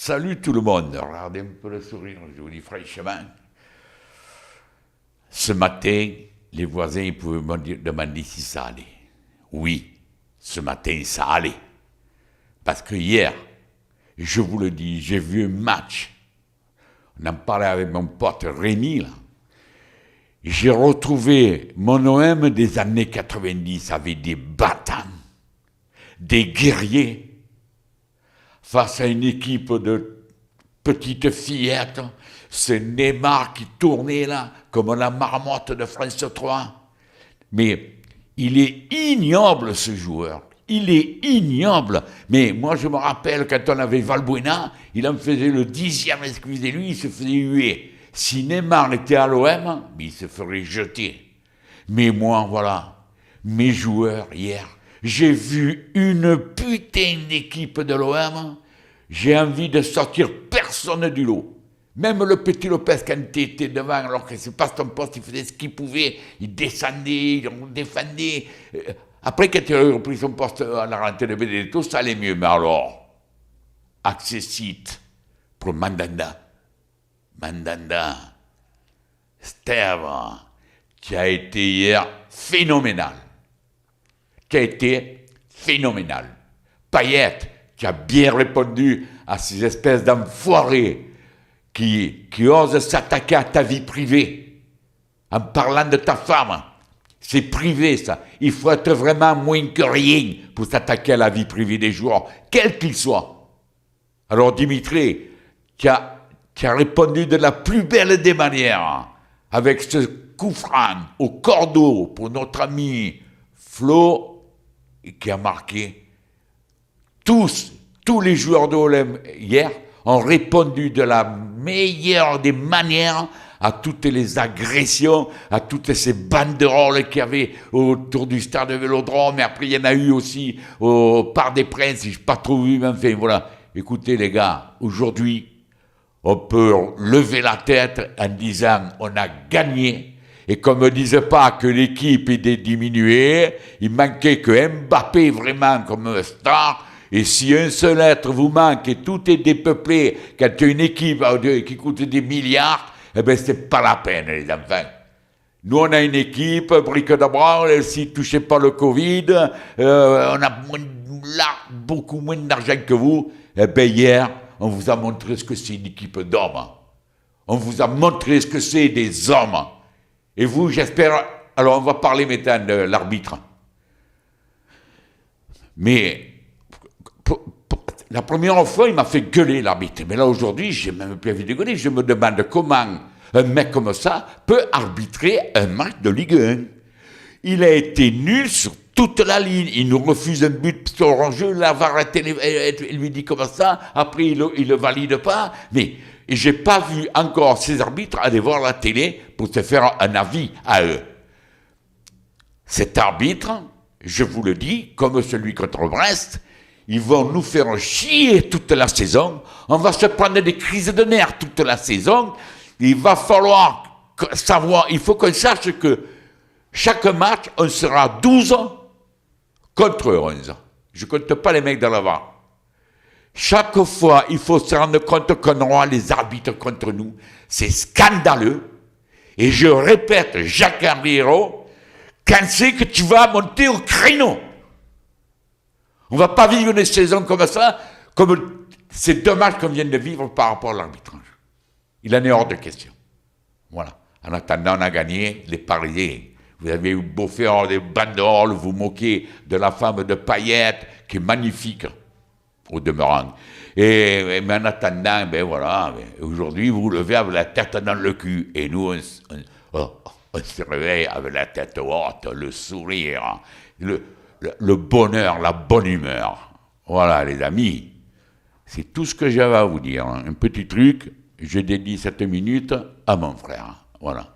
Salut tout le monde, regardez un peu le sourire, je vous dis franchement. Ce matin, les voisins ils pouvaient me demander si ça allait. Oui, ce matin ça allait. Parce que hier, je vous le dis, j'ai vu un match. On en parlait avec mon pote Rémi là. J'ai retrouvé mon OM des années 90 avec des battants, des guerriers, face à une équipe de petites fillettes. C'est Neymar qui tournait là, comme la marmotte de France 3. Mais il est ignoble ce joueur. Il est ignoble. Mais moi je me rappelle quand on avait Valbuena, il en faisait le 10e, excusez-lui, il se faisait huer. Si Neymar était à l'OM, il se ferait jeter. Mais moi, voilà, mes joueurs hier, j'ai vu une putain d'équipe de l'OM, j'ai envie de sortir personne du lot. Même le petit Lopez, quand il était devant, alors que c'est pas son poste, il faisait ce qu'il pouvait, il descendait, il défendait. Après, quand il a repris son poste à la rentrée de Benedetto, ça allait mieux. Mais alors, accessite pour Mandanda, Steve, qui a été hier phénoménal. Payet, qui a bien répondu à ces espèces d'enfoirés qui osent s'attaquer à ta vie privée en parlant de ta femme. C'est privé, ça. Il faut être vraiment moins que rien pour s'attaquer à la vie privée des joueurs, quel qu'il soit. Alors, Dimitri, qui a répondu de la plus belle des manières, avec ce coup franc au cordeau pour notre ami Flo, qui a marqué. Tous les joueurs de l'OM hier ont répondu de la meilleure des manières à toutes les agressions, à toutes ces banderoles qu'il y avait autour du stade de Vélodrome. Et après, il y en a eu aussi au Parc des Princes, je n'ai pas trop vu, mais enfin, voilà. Écoutez, les gars, aujourd'hui, on peut lever la tête en disant on a gagné. Et qu'on ne me dise pas que l'équipe est diminuée, il manquait que Mbappé vraiment comme star. Et si un seul être vous manque et tout est dépeuplé, quand tu as une équipe qui coûte des milliards, eh bien c'est pas la peine les enfants. Nous on a une équipe, bric-de-brac, si touchez pas le Covid, on a beaucoup moins d'argent que vous. Eh bien hier, on vous a montré ce que c'est une équipe d'hommes. On vous a montré ce que c'est des hommes. Et vous, j'espère... Alors on va parler maintenant de l'arbitre. Mais... la première fois, il m'a fait gueuler l'arbitre. Mais là, aujourd'hui, j'ai même plus envie de gueuler. Je me demande comment un mec comme ça peut arbitrer un match de Ligue 1. Il a été nul sur toute la ligne. Il nous refuse un but sur un jeu. La VAR lui dit comme ça. Après, il le valide pas. Mais j'ai pas vu encore ces arbitres aller voir la télé pour se faire un avis à eux. Cet arbitre, je vous le dis, comme celui contre Brest, ils vont nous faire chier toute la saison. On va se prendre des crises de nerfs toute la saison. Il va falloir savoir, il faut qu'on sache que chaque match, on sera 12 contre 11. Je ne compte pas les mecs de l'avant. Chaque fois, il faut se rendre compte qu'on aura les arbitres contre nous. C'est scandaleux. Et je répète, Jacques-Henri Hérault, quand c'est que tu vas monter au créneau? On ne va pas vivre une saison comme ça, comme c'est dommage qu'on vienne de vivre par rapport à l'arbitrage. Il en est hors de question. Voilà. En attendant, on a gagné les Parisiens. Vous avez eu beau faire des banderoles, vous moquer de la femme de Payet, qui est magnifique, au demeurant. Mais en attendant, ben voilà, aujourd'hui, vous vous levez avec la tête dans le cul. Et nous, on se réveille avec la tête haute, le sourire, le bonheur, la bonne humeur. Voilà, les amis, c'est tout ce que j'avais à vous dire. Un petit truc, je dédie cette minute à mon frère. Voilà.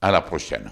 À la prochaine.